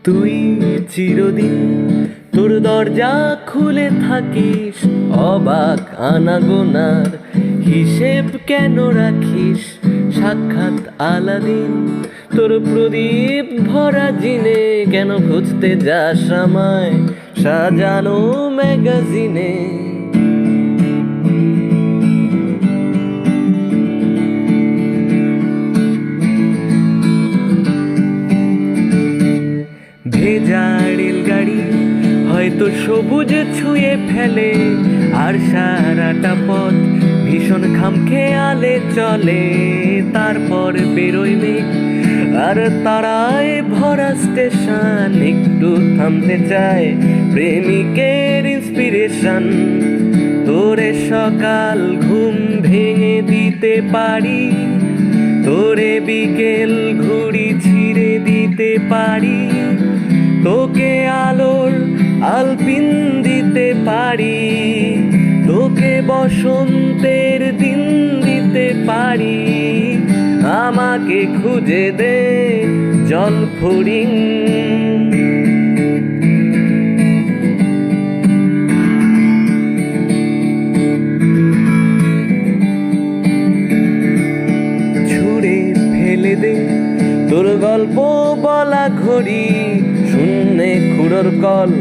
তুই চিরদিন তোর দরজা খুলে থাকিস, অবাক আনাগোনার হিসেব কেন রাখিস? সাক্ষাৎ আলাদিন তোর প্রদীপ ভরা জিনে, কেন খুঁজতে যাস আমায় সাজানো ম্যাগাজিনে? ভেজা রেলগাড়ি হয়তো সবুজ ছুঁয়ে ফেলে, আর সারাটা পথ ভীষণ খামখেয়ালে চলে। তারপর বেরোয় মেঘ আর তারায় ভরা স্টেশন, একটু থামতে চায় প্রেমিকের ইন্সপিরেশন। তোরে সকাল ঘুম ভেঙে দিতে পারি, তোরে বিকেল ঘুড়ি ছিঁড়ে দিতে পারি, তোকে আলোর আলপিন দিতে পারি, তোকে বসন্তের দিন দিতে পারি। আমাকে খুঁজে দে জলফড়িং। ছুঁড়ে ফেলে দে তোর গল্প বলা ঘড়ি, শূন্যে খুঁড়োর কল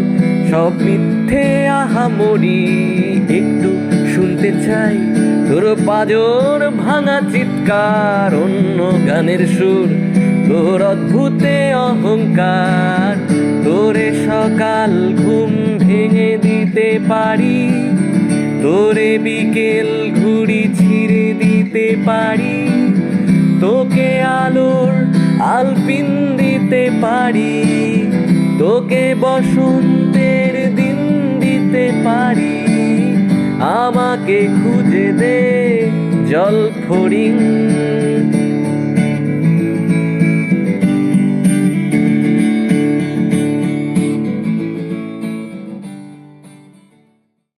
সব মিথ্যে আহামরি। একটু শুনতে চাই তোর পাজর ভাঙা চিৎকার, অন্য গানের সুর তোর অদ্ভুতে অহংকার। তোরে সকাল ঘুম ভেঙে দিতে পারি, তোরে বিকেল ঘুড়ি ছিঁড়ে দিতে পারি, তোকে আলোর আলপিন দিতে পারি, তোকে বসন্তের দিন দিতে পারি। আমাকে খুঁজে দে জলফড়িং।